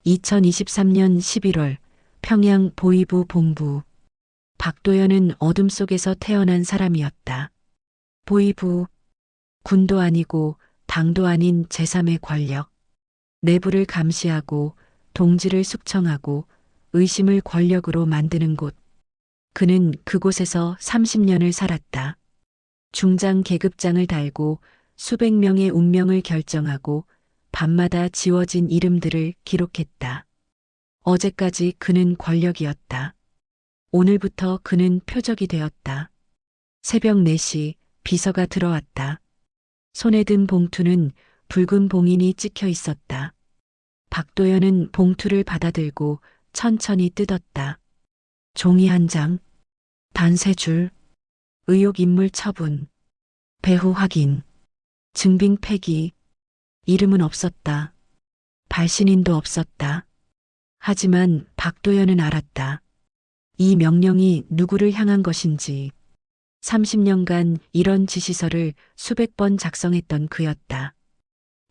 2023년 11월 평양 보이부 본부. 박도연은 어둠 속에서 태어난 사람이었다. 보이부, 군도 아니고 당도 아닌 제3의 권력. 내부를 감시하고 동지를 숙청하고 의심을 권력으로 만드는 곳. 그는 그곳에서 30년을 살았다. 중장 계급장을 달고 수백 명의 운명을 결정하고 밤마다 지워진 이름들을 기록했다. 어제까지 그는 권력이었다. 오늘부터 그는 표적이 되었다. 새벽 4시 비서가 들어왔다. 손에 든 봉투는 붉은 봉인이 찍혀 있었다. 박도연은 봉투를 받아들고 천천히 뜯었다. 종이 한 장, 단 3줄, 의혹 인물 처분, 배후 확인, 증빙 폐기, 이름은 없었다. 발신인도 없었다. 하지만 박도연은 알았다. 이 명령이 누구를 향한 것인지. 30년간 이런 지시서를 수백 번 작성했던 그였다.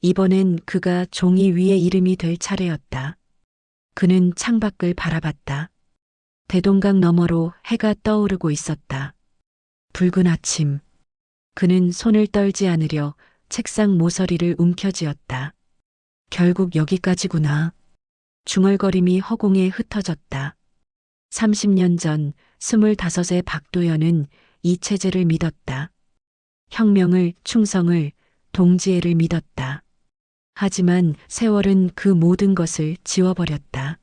이번엔 그가 종이 위에 이름이 될 차례였다. 그는 창밖을 바라봤다. 대동강 너머로 해가 떠오르고 있었다. 붉은 아침. 그는 손을 떨지 않으려 책상 모서리를 움켜쥐었다. 결국 여기까지구나. 중얼거림이 허공에 흩어졌다. 30년 전 25의 박도연은 이 체제를 믿었다. 혁명을, 충성을, 동지애를 믿었다. 하지만 세월은 그 모든 것을 지워버렸다.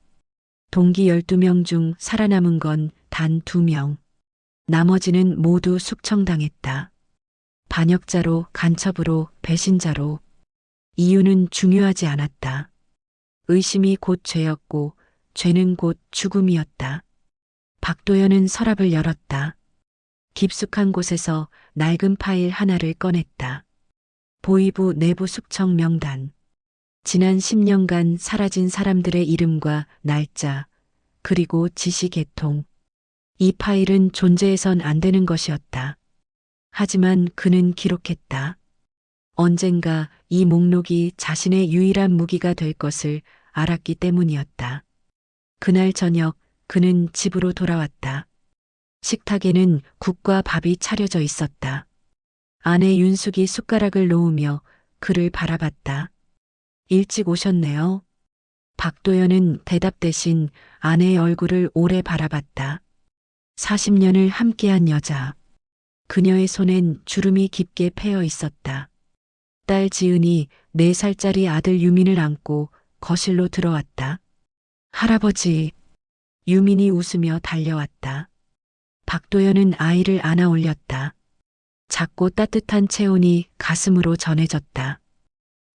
동기 12명 중 살아남은 건 단 2명. 나머지는 모두 숙청당했다. 반역자로, 간첩으로, 배신자로. 이유는 중요하지 않았다. 의심이 곧 죄였고 죄는 곧 죽음이었다. 박도연은 서랍을 열었다. 깊숙한 곳에서 낡은 파일 하나를 꺼냈다. 보이부 내부 숙청 명단. 지난 10년간 사라진 사람들의 이름과 날짜, 그리고 지시 개통. 이 파일은 존재해선 안 되는 것이었다. 하지만 그는 기록했다. 언젠가 이 목록이 자신의 유일한 무기가 될 것을 알았기 때문이었다. 그날 저녁 그는 집으로 돌아왔다. 식탁에는 국과 밥이 차려져 있었다. 아내 윤숙이 숟가락을 놓으며 그를 바라봤다. 일찍 오셨네요. 박도연은 대답 대신 아내의 얼굴을 오래 바라봤다. 40년을 함께한 여자. 그녀의 손엔 주름이 깊게 패여 있었다. 딸 지은이 4살짜리 아들 유민을 안고 거실로 들어왔다. 할아버지. 유민이 웃으며 달려왔다. 박도연은 아이를 안아 올렸다. 작고 따뜻한 체온이 가슴으로 전해졌다.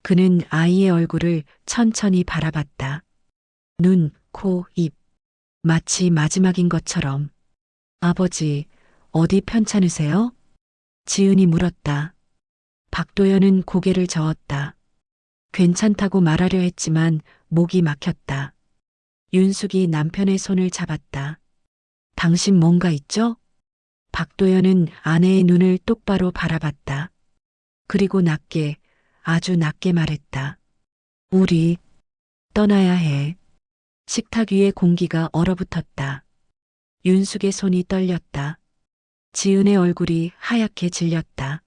그는 아이의 얼굴을 천천히 바라봤다. 눈, 코, 입. 마치 마지막인 것처럼. 아버지, 어디 편찮으세요? 지은이 물었다. 박도연은 고개를 저었다. 괜찮다고 말하려 했지만 목이 막혔다. 윤숙이 남편의 손을 잡았다. 당신 뭔가 있죠? 박도연은 아내의 눈을 똑바로 바라봤다. 그리고 낮게, 아주 낮게 말했다. 우리 떠나야 해. 식탁 위의 공기가 얼어붙었다. 윤숙의 손이 떨렸다. 지은의 얼굴이 하얗게 질렸다.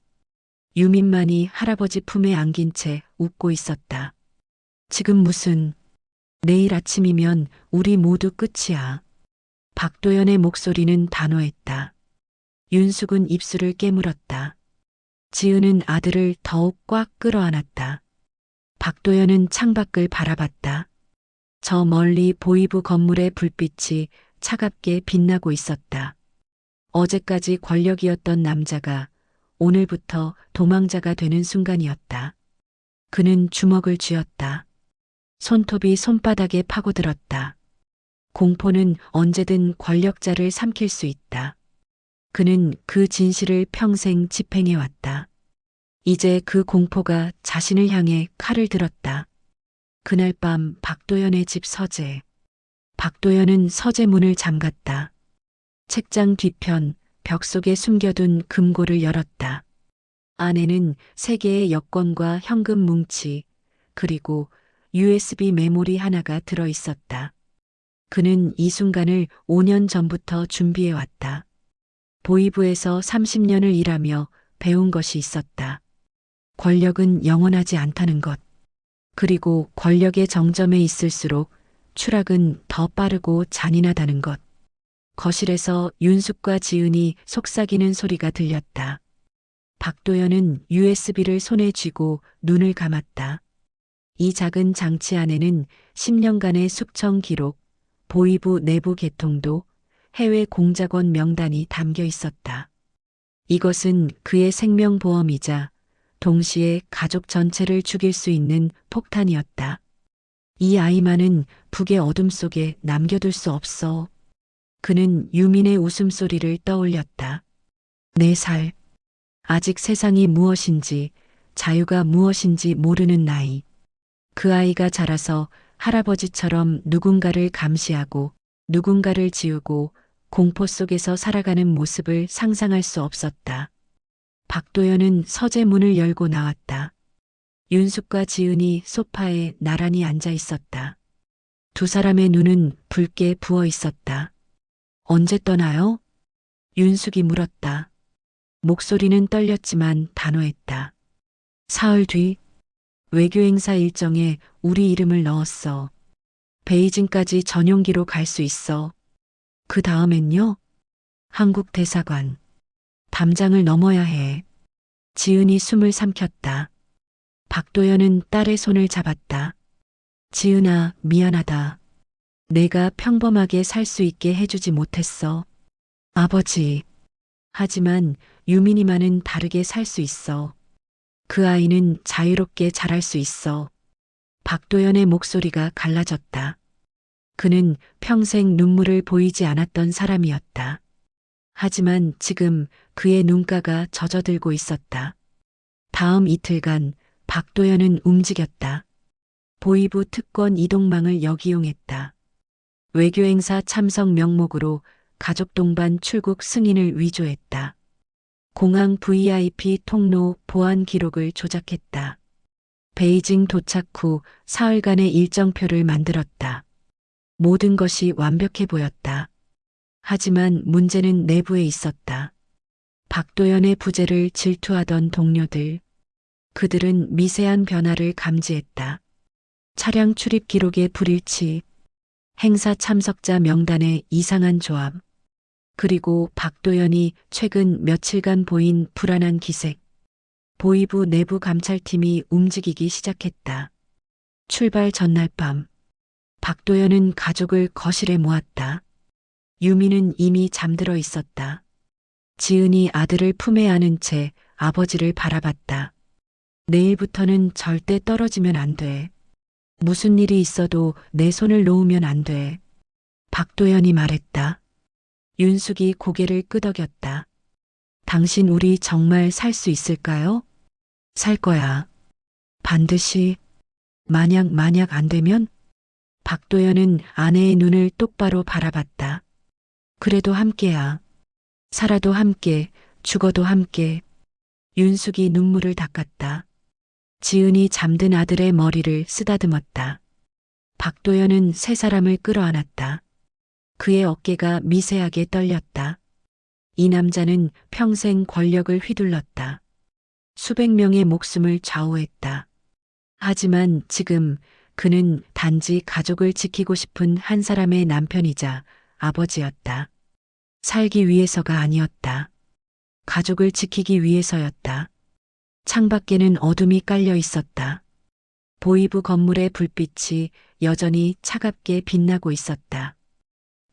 유민만이 할아버지 품에 안긴 채 웃고 있었다. 지금 무슨, 내일 아침이면 우리 모두 끝이야. 박도연의 목소리는 단호했다. 윤숙은 입술을 깨물었다. 지은은 아들을 더욱 꽉 끌어안았다. 박도연은 창밖을 바라봤다. 저 멀리 보이부 건물의 불빛이 차갑게 빛나고 있었다. 어제까지 권력이었던 남자가 오늘부터 도망자가 되는 순간이었다. 그는 주먹을 쥐었다. 손톱이 손바닥에 파고들었다. 공포는 언제든 권력자를 삼킬 수 있다. 그는 그 진실을 평생 집행해왔다. 이제 그 공포가 자신을 향해 칼을 들었다. 그날 밤 박도연의 집 서재. 박도연은 서재 문을 잠갔다. 책장 뒤편 벽 속에 숨겨둔 금고를 열었다. 안에는 3개의 여권과 현금 뭉치, 그리고 USB 메모리 하나가 들어 있었다. 그는 이 순간을 5년 전부터 준비해왔다. 보이부에서 30년을 일하며 배운 것이 있었다. 권력은 영원하지 않다는 것. 그리고 권력의 정점에 있을수록 추락은 더 빠르고 잔인하다는 것. 거실에서 윤숙과 지은이 속삭이는 소리가 들렸다. 박도연은 USB를 손에 쥐고 눈을 감았다. 이 작은 장치 안에는 10년간의 숙청 기록, 보이부 내부 개통도, 해외 공작원 명단이 담겨 있었다. 이것은 그의 생명보험이자 동시에 가족 전체를 죽일 수 있는 폭탄이었다. 이 아이만은 북의 어둠 속에 남겨둘 수 없어. 그는 유민의 웃음소리를 떠올렸다. 4살. 아직 세상이 무엇인지, 자유가 무엇인지 모르는 나이. 그 아이가 자라서 할아버지처럼 누군가를 감시하고 누군가를 지우고 공포 속에서 살아가는 모습을 상상할 수 없었다. 박도연은 서재 문을 열고 나왔다. 윤숙과 지은이 소파에 나란히 앉아 있었다. 두 사람의 눈은 붉게 부어 있었다. 언제 떠나요? 윤숙이 물었다. 목소리는 떨렸지만 단호했다. 사흘 뒤 외교 행사 일정에 우리 이름을 넣었어. 베이징까지 전용기로 갈 수 있어. 그 다음엔요? 한국 대사관. 담장을 넘어야 해. 지은이 숨을 삼켰다. 박도연은 딸의 손을 잡았다. 지은아, 미안하다. 내가 평범하게 살 수 있게 해주지 못했어. 아버지. 하지만 유민이만은 다르게 살 수 있어. 그 아이는 자유롭게 자랄 수 있어. 박도연의 목소리가 갈라졌다. 그는 평생 눈물을 보이지 않았던 사람이었다. 하지만 지금 그의 눈가가 젖어들고 있었다. 다음 이틀간 박도연은 움직였다. 보이부 특권 이동망을 역이용했다. 외교행사 참석 명목으로 가족 동반 출국 승인을 위조했다. 공항 VIP 통로 보안 기록을 조작했다. 베이징 도착 후 사흘간의 일정표를 만들었다. 모든 것이 완벽해 보였다. 하지만 문제는 내부에 있었다. 박도연의 부재를 질투하던 동료들. 그들은 미세한 변화를 감지했다. 차량 출입 기록의 불일치, 행사 참석자 명단의 이상한 조합, 그리고 박도연이 최근 며칠간 보인 불안한 기색. 보이부 내부 감찰팀이 움직이기 시작했다. 출발 전날 밤, 박도연은 가족을 거실에 모았다. 유미는 이미 잠들어 있었다. 지은이 아들을 품에 안은 채 아버지를 바라봤다. 내일부터는 절대 떨어지면 안 돼. 무슨 일이 있어도 내 손을 놓으면 안 돼. 박도연이 말했다. 윤숙이 고개를 끄덕였다. 당신 우리 정말 살 수 있을까요? 살 거야. 반드시. 만약 안 되면? 박도연은 아내의 눈을 똑바로 바라봤다. 그래도 함께야. 살아도 함께, 죽어도 함께. 윤숙이 눈물을 닦았다. 지은이 잠든 아들의 머리를 쓰다듬었다. 박도연은 세 사람을 끌어안았다. 그의 어깨가 미세하게 떨렸다. 이 남자는 평생 권력을 휘둘렀다. 수백 명의 목숨을 좌우했다. 하지만 지금 그는 단지 가족을 지키고 싶은 한 사람의 남편이자 아버지였다. 살기 위해서가 아니었다. 가족을 지키기 위해서였다. 창밖에는 어둠이 깔려 있었다. 보이부 건물의 불빛이 여전히 차갑게 빛나고 있었다.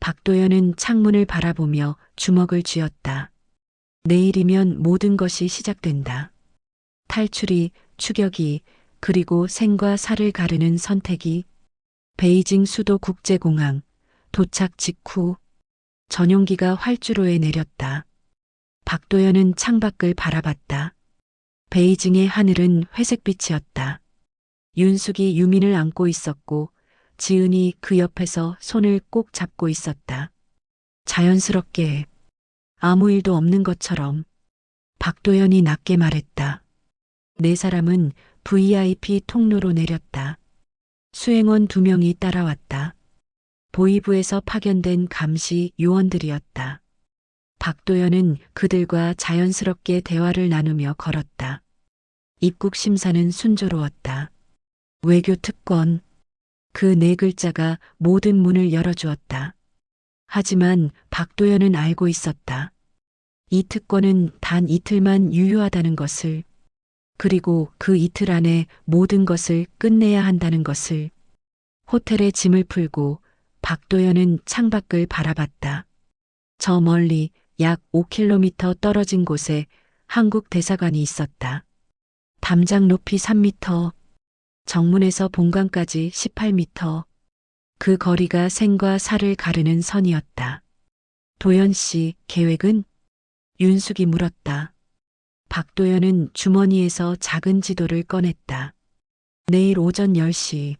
박도연은 창문을 바라보며 주먹을 쥐었다. 내일이면 모든 것이 시작된다. 탈출이, 추격이, 그리고 생과 사를 가르는 선택이. 베이징 수도 국제공항 도착 직후 전용기가 활주로에 내렸다. 박도연은 창밖을 바라봤다. 베이징의 하늘은 회색빛이었다. 윤숙이 유민을 안고 있었고 지은이 그 옆에서 손을 꼭 잡고 있었다. 자연스럽게 아무 일도 없는 것처럼. 박도연이 낮게 말했다. 네 사람은 VIP 통로로 내렸다. 수행원 2명이 따라왔다. 보이부에서 파견된 감시 요원들이었다. 박도연은 그들과 자연스럽게 대화를 나누며 걸었다. 입국 심사는 순조로웠다. 외교 특권. 그 4글자가 모든 문을 열어주었다. 하지만 박도연은 알고 있었다. 이 특권은 단 이틀만 유효하다는 것을, 그리고 그 이틀 안에 모든 것을 끝내야 한다는 것을. 호텔에 짐을 풀고 박도연은 창밖을 바라봤다. 저 멀리 약 5km 떨어진 곳에 한국 대사관이 있었다. 담장 높이 3m, 정문에서 본관까지 18m. 그 거리가 생과 사를 가르는 선이었다. 도연 씨, 계획은? 윤숙이 물었다. 박도연은 주머니에서 작은 지도를 꺼냈다. 내일 오전 10시.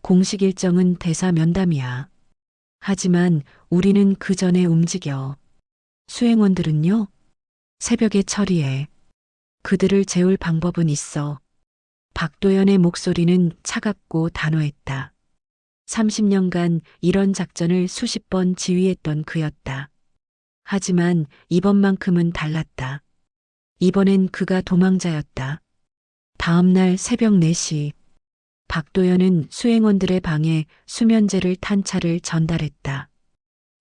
공식 일정은 대사 면담이야. 하지만 우리는 그 전에 움직여. 수행원들은요? 새벽에 처리해. 그들을 재울 방법은 있어. 박도연의 목소리는 차갑고 단호했다. 30년간 이런 작전을 수십 번 지휘했던 그였다. 하지만 이번만큼은 달랐다. 이번엔 그가 도망자였다. 다음 날 새벽 4시, 박도연은 수행원들의 방에 수면제를 탄 차를 전달했다.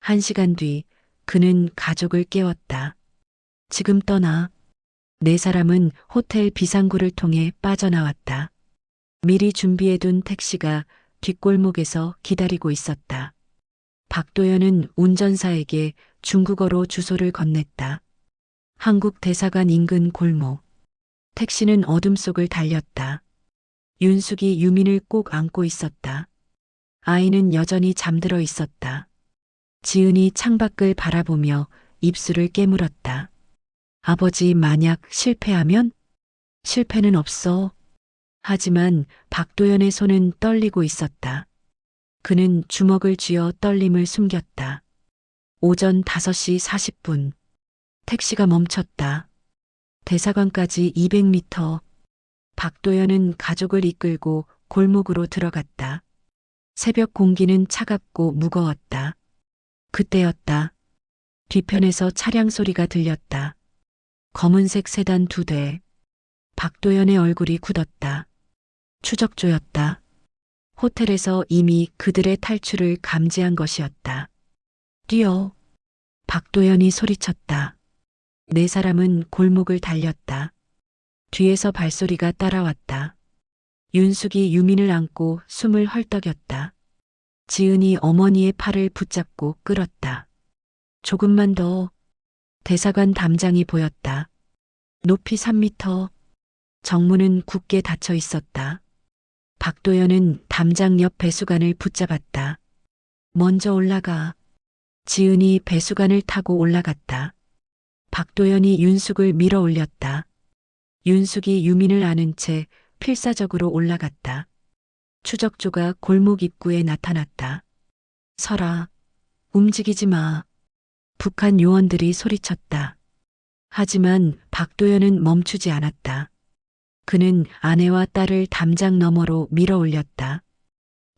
1시간 뒤 그는 가족을 깨웠다. 지금 떠나. 4사람은 호텔 비상구를 통해 빠져나왔다. 미리 준비해둔 택시가 뒷골목에서 기다리고 있었다. 박도연은 운전사에게 중국어로 주소를 건넸다. 한국 대사관 인근 골목. 택시는 어둠 속을 달렸다. 윤숙이 유민을 꼭 안고 있었다. 아이는 여전히 잠들어 있었다. 지은이 창밖을 바라보며 입술을 깨물었다. 아버지 만약 실패하면? 실패는 없어. 하지만 박도연의 손은 떨리고 있었다. 그는 주먹을 쥐어 떨림을 숨겼다. 오전 5시 40분. 택시가 멈췄다. 대사관까지 200m. 박도연은 가족을 이끌고 골목으로 들어갔다. 새벽 공기는 차갑고 무거웠다. 그때였다. 뒤편에서 차량 소리가 들렸다. 검은색 세단 2대. 박도연의 얼굴이 굳었다. 추적조였다. 호텔에서 이미 그들의 탈출을 감지한 것이었다. 뛰어. 박도연이 소리쳤다. 4사람은 골목을 달렸다. 뒤에서 발소리가 따라왔다. 윤숙이 유민을 안고 숨을 헐떡였다. 지은이 어머니의 팔을 붙잡고 끌었다. 조금만 더. 대사관 담장이 보였다. 높이 3m. 정문은 굳게 닫혀 있었다. 박도연은 담장 옆 배수관을 붙잡았다. 먼저 올라가. 지은이 배수관을 타고 올라갔다. 박도연이 윤숙을 밀어 올렸다. 윤숙이 유민을 안은 채 필사적으로 올라갔다. 추적조가 골목 입구에 나타났다. 서라. 움직이지 마. 북한 요원들이 소리쳤다. 하지만 박도연은 멈추지 않았다. 그는 아내와 딸을 담장 너머로 밀어 올렸다.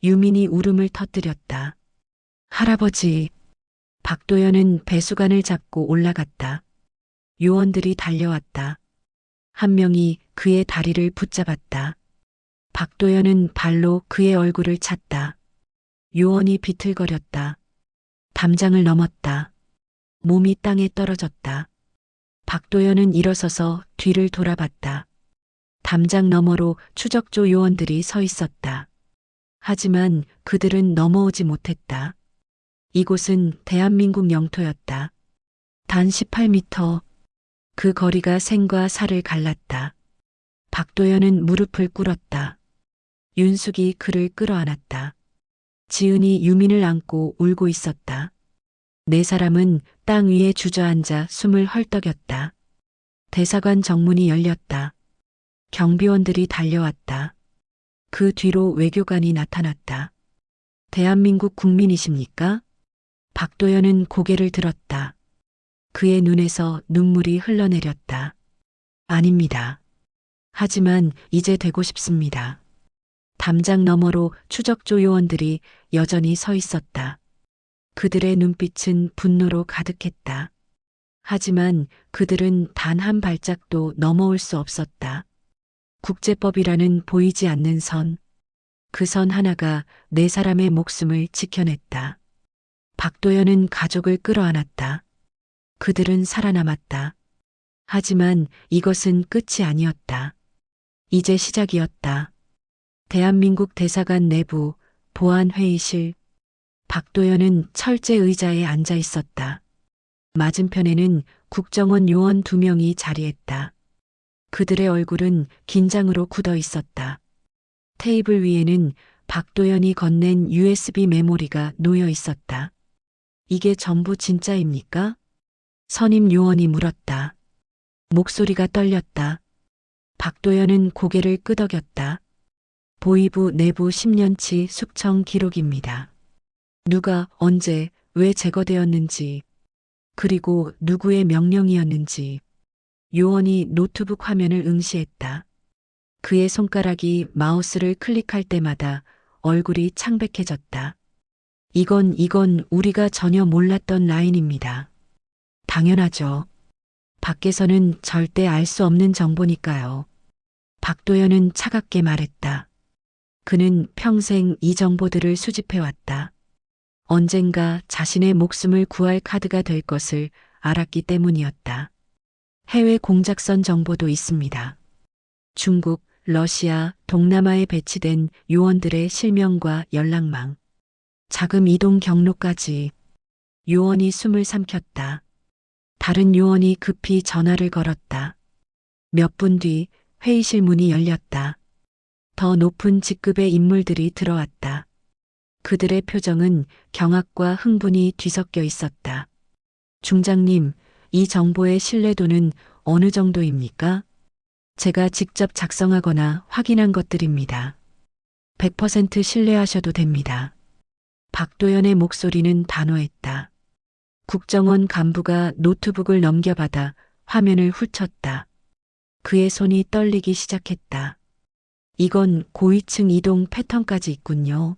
유민이 울음을 터뜨렸다. 할아버지. 박도연은 배수관을 잡고 올라갔다. 요원들이 달려왔다. 한 명이 그의 다리를 붙잡았다. 박도연은 발로 그의 얼굴을 찼다. 요원이 비틀거렸다. 담장을 넘었다. 몸이 땅에 떨어졌다. 박도연은 일어서서 뒤를 돌아봤다. 담장 너머로 추적조 요원들이 서 있었다. 하지만 그들은 넘어오지 못했다. 이곳은 대한민국 영토였다. 단 18m. 그 거리가 생과 사를 갈랐다. 박도연은 무릎을 꿇었다. 윤숙이 그를 끌어안았다. 지은이 유민을 안고 울고 있었다. 4사람은 땅 위에 주저앉아 숨을 헐떡였다. 대사관 정문이 열렸다. 경비원들이 달려왔다. 그 뒤로 외교관이 나타났다. 대한민국 국민이십니까? 박도연은 고개를 들었다. 그의 눈에서 눈물이 흘러내렸다. 아닙니다. 하지만 이제 되고 싶습니다. 담장 너머로 추적조 요원들이 여전히 서 있었다. 그들의 눈빛은 분노로 가득했다. 하지만 그들은 단 한 발짝도 넘어올 수 없었다. 국제법이라는 보이지 않는 선. 그 선 하나가 네 사람의 목숨을 지켜냈다. 박도연은 가족을 끌어안았다. 그들은 살아남았다. 하지만 이것은 끝이 아니었다. 이제 시작이었다. 대한민국 대사관 내부, 보안회의실. 박도연은 철제 의자에 앉아 있었다. 맞은편에는 국정원 요원 2명이 자리했다. 그들의 얼굴은 긴장으로 굳어 있었다. 테이블 위에는 박도연이 건넨 USB 메모리가 놓여 있었다. 이게 전부 진짜입니까? 선임 요원이 물었다. 목소리가 떨렸다. 박도연은 고개를 끄덕였다. 보이부 내부 10년치 숙청 기록입니다. 누가 언제 왜 제거되었는지, 그리고 누구의 명령이었는지. 요원이 노트북 화면을 응시했다. 그의 손가락이 마우스를 클릭할 때마다 얼굴이 창백해졌다. 이건 우리가 전혀 몰랐던 라인입니다. 당연하죠. 밖에서는 절대 알 수 없는 정보니까요. 박도연은 차갑게 말했다. 그는 평생 이 정보들을 수집해왔다. 언젠가 자신의 목숨을 구할 카드가 될 것을 알았기 때문이었다. 해외 공작선 정보도 있습니다. 중국, 러시아, 동남아에 배치된 요원들의 실명과 연락망, 자금 이동 경로까지. 요원이 숨을 삼켰다. 다른 요원이 급히 전화를 걸었다. 몇 분 뒤 회의실 문이 열렸다. 더 높은 직급의 인물들이 들어왔다. 그들의 표정은 경악과 흥분이 뒤섞여 있었다. 중장님, 이 정보의 신뢰도는 어느 정도입니까? 제가 직접 작성하거나 확인한 것들입니다. 100% 신뢰하셔도 됩니다. 박도연의 목소리는 단호했다. 국정원 간부가 노트북을 넘겨받아 화면을 훑쳤다. 그의 손이 떨리기 시작했다. 이건 고위층 이동 패턴까지 있군요.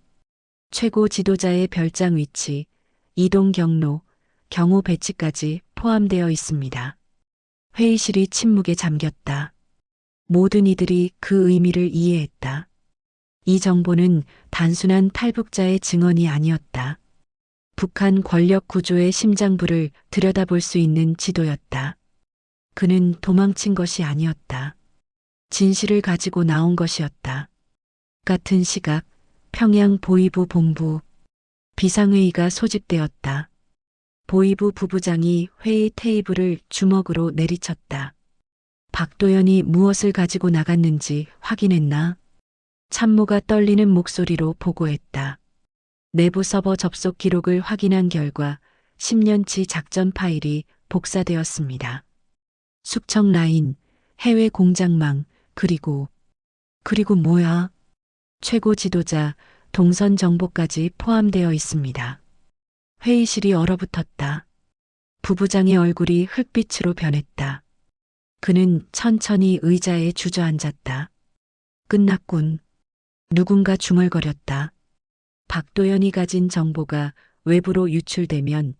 최고 지도자의 별장 위치, 이동 경로, 경호 배치까지 포함되어 있습니다. 회의실이 침묵에 잠겼다. 모든 이들이 그 의미를 이해했다. 이 정보는 단순한 탈북자의 증언이 아니었다. 북한 권력 구조의 심장부를 들여다볼 수 있는 지도였다. 그는 도망친 것이 아니었다. 진실을 가지고 나온 것이었다. 같은 시각 평양 보이부 본부 비상회의가 소집되었다. 보이부 부부장이 회의 테이블을 주먹으로 내리쳤다. 박도연이 무엇을 가지고 나갔는지 확인했나? 참모가 떨리는 목소리로 보고했다. 내부 서버 접속 기록을 확인한 결과 10년치 작전 파일이 복사되었습니다. 숙청 라인, 해외 공작망, 그리고 뭐야? 최고 지도자, 동선 정보까지 포함되어 있습니다. 회의실이 얼어붙었다. 부부장의 얼굴이 흙빛으로 변했다. 그는 천천히 의자에 주저앉았다. 끝났군. 누군가 중얼거렸다. 박도연이 가진 정보가 외부로 유출되면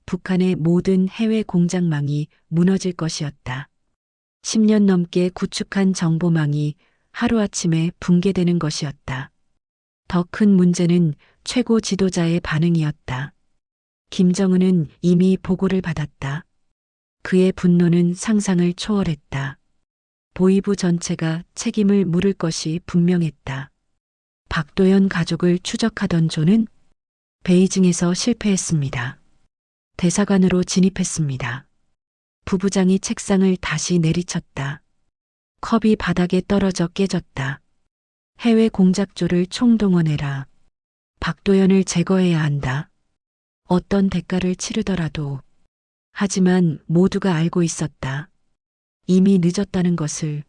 북한의 모든 해외 공작망이 무너질 것이었다. 10년 넘게 구축한 정보망이 하루아침에 붕괴되는 것이었다. 더 큰 문제는 최고 지도자의 반응이었다. 김정은은 이미 보고를 받았다. 그의 분노는 상상을 초월했다. 보이부 전체가 책임을 물을 것이 분명했다. 박도연 가족을 추적하던 조는 베이징에서 실패했습니다. 대사관으로 진입했습니다. 부부장이 책상을 다시 내리쳤다. 컵이 바닥에 떨어져 깨졌다. 해외 공작조를 총동원해라. 박도연을 제거해야 한다. 어떤 대가를 치르더라도. 하지만 모두가 알고 있었다. 이미 늦었다는 것을.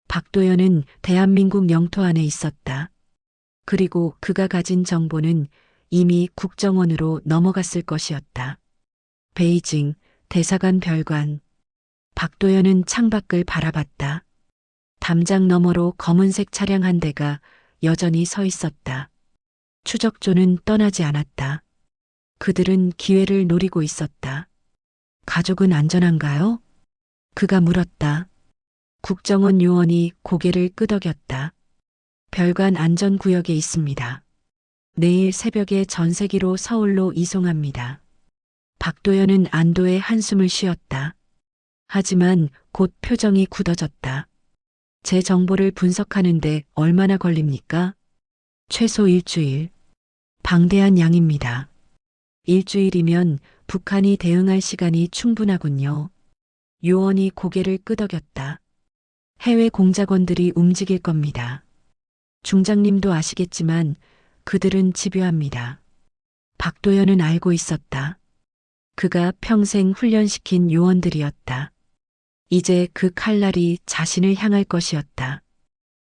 박도연은 대한민국 영토 안에 있었다. 그리고 그가 가진 정보는 이미 국정원으로 넘어갔을 것이었다. 베이징, 대사관 별관. 박도연은 창밖을 바라봤다. 담장 너머로 검은색 차량 한 대가 여전히 서 있었다. 추적조는 떠나지 않았다. 그들은 기회를 노리고 있었다. 가족은 안전한가요? 그가 물었다. 국정원 요원이 고개를 끄덕였다. 별관 안전구역에 있습니다. 내일 새벽에 전세기로 서울로 이송합니다. 박도연은 안도의 한숨을 쉬었다. 하지만 곧 표정이 굳어졌다. 제 정보를 분석하는데 얼마나 걸립니까? 최소 일주일. 방대한 양입니다. 일주일이면 북한이 대응할 시간이 충분하군요. 요원이 고개를 끄덕였다. 해외 공작원들이 움직일 겁니다. 중장님도 아시겠지만 그들은 집요합니다. 박도연은 알고 있었다. 그가 평생 훈련시킨 요원들이었다. 이제 그 칼날이 자신을 향할 것이었다.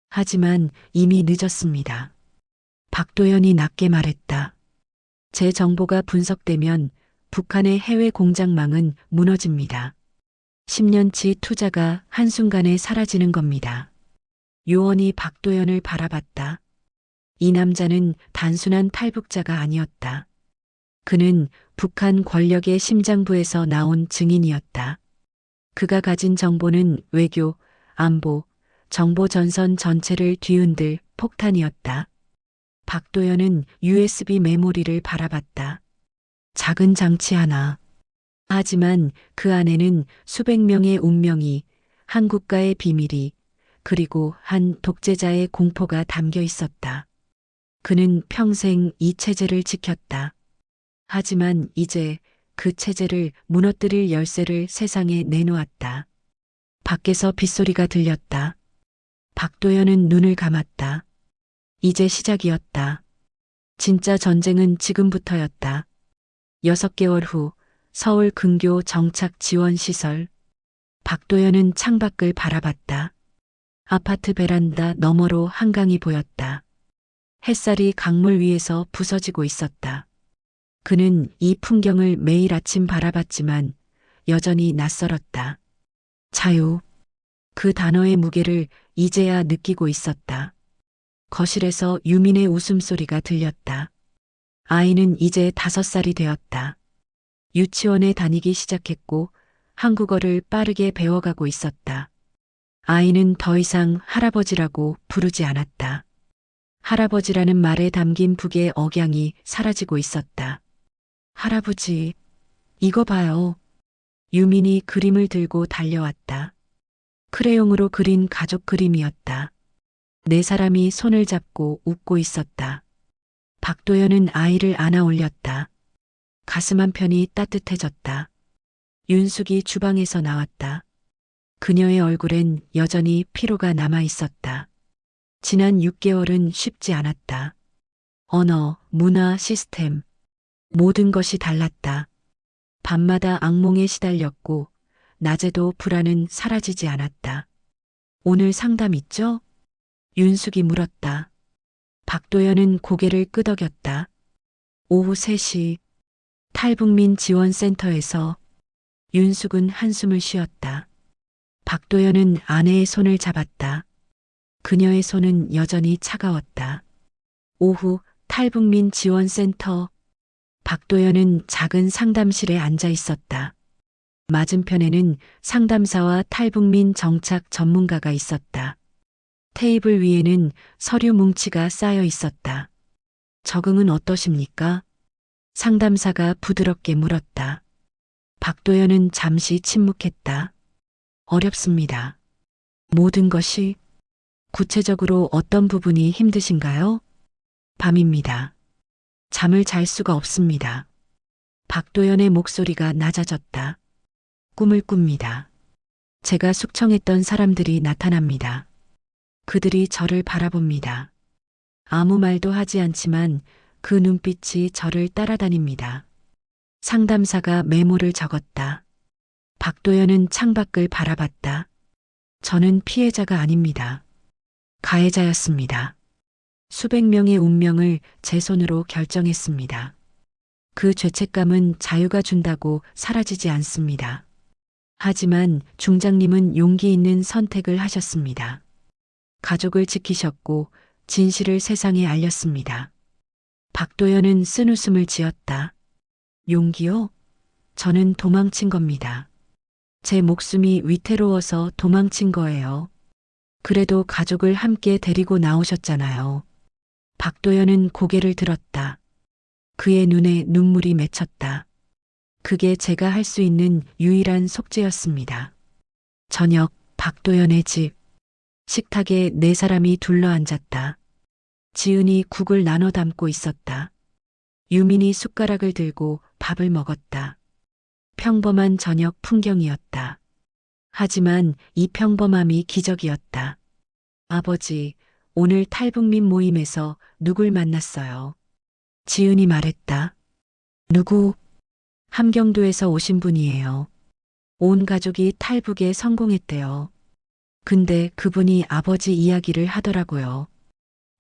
하지만 이미 늦었습니다. 박도연이 낮게 말했다. 제 정보가 분석되면 북한의 해외 공작망은 무너집니다. 10년치 투자가 한순간에 사라지는 겁니다. 요원이 박도연을 바라봤다. 이 남자는 단순한 탈북자가 아니었다. 그는 북한 권력의 심장부에서 나온 증인이었다. 그가 가진 정보는 외교, 안보, 정보 전선 전체를 뒤흔들 폭탄이었다. 박도연은 USB 메모리를 바라봤다. 작은 장치 하나. 하지만 그 안에는 수백 명의 운명이, 한 국가의 비밀이, 그리고 한 독재자의 공포가 담겨 있었다. 그는 평생 이 체제를 지켰다. 하지만 이제 그 체제를 무너뜨릴 열쇠를 세상에 내놓았다. 밖에서 빗소리가 들렸다. 박도연은 눈을 감았다. 이제 시작이었다. 진짜 전쟁은 지금부터였다. 6개월 후 서울 근교 정착 지원 시설. 박도연은 창밖을 바라봤다. 아파트 베란다 너머로 한강이 보였다. 햇살이 강물 위에서 부서지고 있었다. 그는 이 풍경을 매일 아침 바라봤지만 여전히 낯설었다. 자유. 그 단어의 무게를 이제야 느끼고 있었다. 거실에서 유민의 웃음소리가 들렸다. 아이는 이제 5살이 되었다. 유치원에 다니기 시작했고 한국어를 빠르게 배워가고 있었다. 아이는 더 이상 할아버지라고 부르지 않았다. 할아버지라는 말에 담긴 북의 억양이 사라지고 있었다. 할아버지, 이거 봐요. 유민이 그림을 들고 달려왔다. 크레용으로 그린 가족 그림이었다. 4사람이 손을 잡고 웃고 있었다. 박도연은 아이를 안아 올렸다. 가슴 한편이 따뜻해졌다. 윤숙이 주방에서 나왔다. 그녀의 얼굴엔 여전히 피로가 남아 있었다. 지난 6개월은 쉽지 않았다. 언어, 문화, 시스템, 모든 것이 달랐다. 밤마다 악몽에 시달렸고 낮에도 불안은 사라지지 않았다. 오늘 상담 있죠? 윤숙이 물었다. 박도연은 고개를 끄덕였다. 오후 3시 탈북민 지원센터에서. 윤숙은 한숨을 쉬었다. 박도연은 아내의 손을 잡았다. 그녀의 손은 여전히 차가웠다. 오후 탈북민 지원센터. 박도연은 작은 상담실에 앉아 있었다. 맞은편에는 상담사와 탈북민 정착 전문가가 있었다. 테이블 위에는 서류 뭉치가 쌓여 있었다. 적응은 어떠십니까? 상담사가 부드럽게 물었다. 박도연은 잠시 침묵했다. 어렵습니다. 모든 것이. 구체적으로 어떤 부분이 힘드신가요? 밤입니다. 잠을 잘 수가 없습니다. 박도연의 목소리가 낮아졌다. 꿈을 꿉니다. 제가 숙청했던 사람들이 나타납니다. 그들이 저를 바라봅니다. 아무 말도 하지 않지만 그 눈빛이 저를 따라다닙니다. 상담사가 메모를 적었다. 박도연은 창밖을 바라봤다. 저는 피해자가 아닙니다. 가해자였습니다. 수백 명의 운명을 제 손으로 결정했습니다. 그 죄책감은 자유가 준다고 사라지지 않습니다. 하지만 중장님은 용기 있는 선택을 하셨습니다. 가족을 지키셨고 진실을 세상에 알렸습니다. 박도연은 쓴웃음을 지었다. 용기요? 저는 도망친 겁니다. 제 목숨이 위태로워서 도망친 거예요. 그래도 가족을 함께 데리고 나오셨잖아요. 박도연은 고개를 들었다. 그의 눈에 눈물이 맺혔다. 그게 제가 할 수 있는 유일한 속죄였습니다. 저녁, 박도연의 집. 식탁에 네 사람이 둘러앉았다. 지은이 국을 나눠 담고 있었다. 유민이 숟가락을 들고 밥을 먹었다. 평범한 저녁 풍경이었다. 하지만 이 평범함이 기적이었다. 아버지, 오늘 탈북민 모임에서 누굴 만났어요? 지은이 말했다. 누구? 함경도에서 오신 분이에요. 온 가족이 탈북에 성공했대요. 근데 그분이 아버지 이야기를 하더라고요.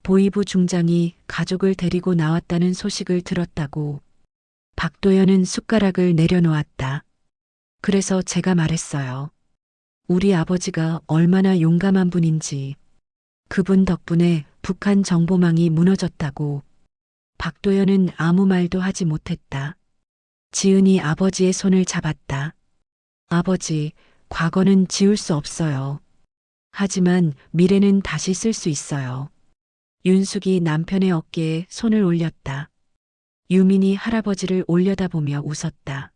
보이부 중장이 가족을 데리고 나왔다는 소식을 들었다고. 박도연은 숟가락을 내려놓았다. 그래서 제가 말했어요. 우리 아버지가 얼마나 용감한 분인지. 그분 덕분에 북한 정보망이 무너졌다고. 박도연은 아무 말도 하지 못했다. 지은이 아버지의 손을 잡았다. 아버지, 과거는 지울 수 없어요. 하지만 미래는 다시 쓸 수 있어요. 윤숙이 남편의 어깨에 손을 올렸다. 유민이 할아버지를 올려다보며 웃었다.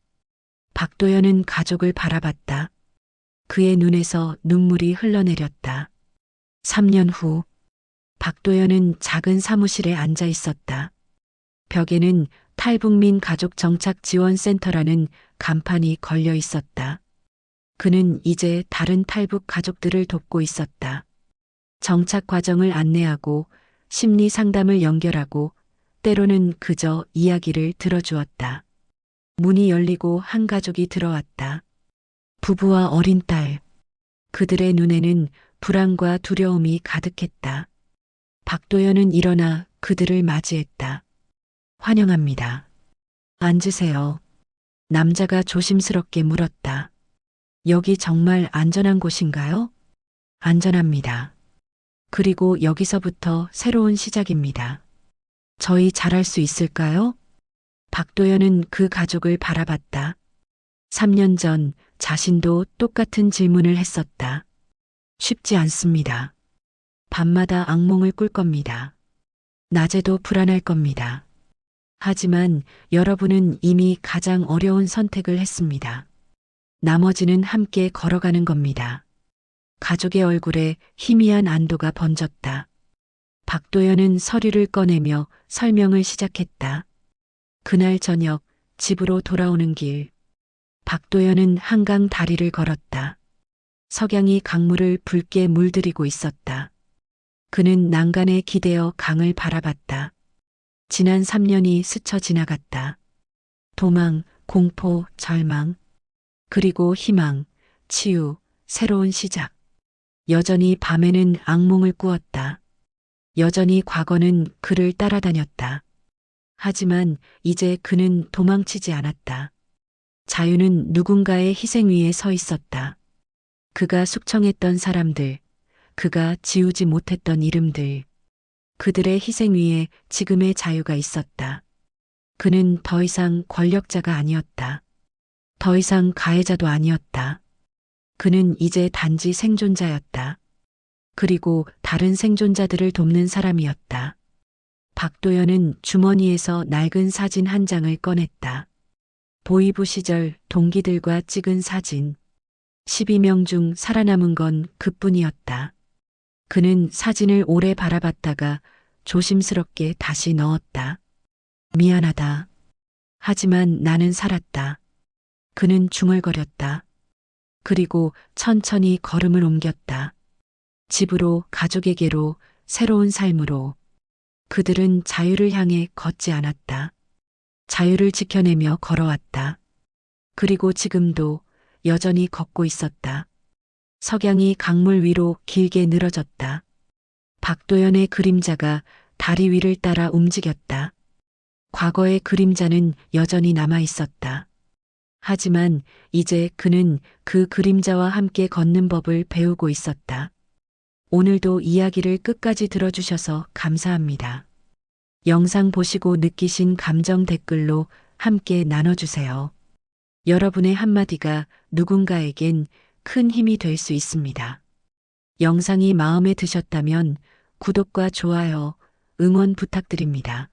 박도연은 가족을 바라봤다. 그의 눈에서 눈물이 흘러내렸다. 3년 후, 박도연은 작은 사무실에 앉아 있었다. 벽에는 탈북민 가족 정착 지원센터라는 간판이 걸려 있었다. 그는 이제 다른 탈북 가족들을 돕고 있었다. 정착 과정을 안내하고 심리 상담을 연결하고 때로는 그저 이야기를 들어주었다. 문이 열리고 한 가족이 들어왔다. 부부와 어린 딸. 그들의 눈에는 불안과 두려움이 가득했다. 박도연은 일어나 그들을 맞이했다. 환영합니다. 앉으세요. 남자가 조심스럽게 물었다. 여기 정말 안전한 곳인가요? 안전합니다. 그리고 여기서부터 새로운 시작입니다. 저희 잘할 수 있을까요? 박도연은 그 가족을 바라봤다. 3년 전 자신도 똑같은 질문을 했었다. 쉽지 않습니다. 밤마다 악몽을 꿀 겁니다. 낮에도 불안할 겁니다. 하지만 여러분은 이미 가장 어려운 선택을 했습니다. 나머지는 함께 걸어가는 겁니다. 가족의 얼굴에 희미한 안도가 번졌다. 박도연은 서류를 꺼내며 설명을 시작했다. 그날 저녁 집으로 돌아오는 길. 박도연은 한강 다리를 걸었다. 석양이 강물을 붉게 물들이고 있었다. 그는 난간에 기대어 강을 바라봤다. 지난 3년이 스쳐 지나갔다. 도망, 공포, 절망, 그리고 희망, 치유, 새로운 시작. 여전히 밤에는 악몽을 꾸었다. 여전히 과거는 그를 따라다녔다. 하지만 이제 그는 도망치지 않았다. 자유는 누군가의 희생 위에 서 있었다. 그가 숙청했던 사람들, 그가 지우지 못했던 이름들, 그들의 희생 위에 지금의 자유가 있었다. 그는 더 이상 권력자가 아니었다. 더 이상 가해자도 아니었다. 그는 이제 단지 생존자였다. 그리고 다른 생존자들을 돕는 사람이었다. 박도연은 주머니에서 낡은 사진 한 장을 꺼냈다. 보이부 시절 동기들과 찍은 사진. 12명 중 살아남은 건 그뿐이었다. 그는 사진을 오래 바라봤다가 조심스럽게 다시 넣었다. 미안하다. 하지만 나는 살았다. 그는 중얼거렸다. 그리고 천천히 걸음을 옮겼다. 집으로, 가족에게로, 새로운 삶으로. 그들은 자유를 향해 걷지 않았다. 자유를 지켜내며 걸어왔다. 그리고 지금도 여전히 걷고 있었다. 석양이 강물 위로 길게 늘어졌다. 박도연의 그림자가 다리 위를 따라 움직였다. 과거의 그림자는 여전히 남아 있었다. 하지만 이제 그는 그 그림자와 함께 걷는 법을 배우고 있었다. 오늘도 이야기를 끝까지 들어주셔서 감사합니다. 영상 보시고 느끼신 감정 댓글로 함께 나눠주세요. 여러분의 한마디가 누군가에겐 큰 힘이 될 수 있습니다. 영상이 마음에 드셨다면 구독과 좋아요, 응원 부탁드립니다.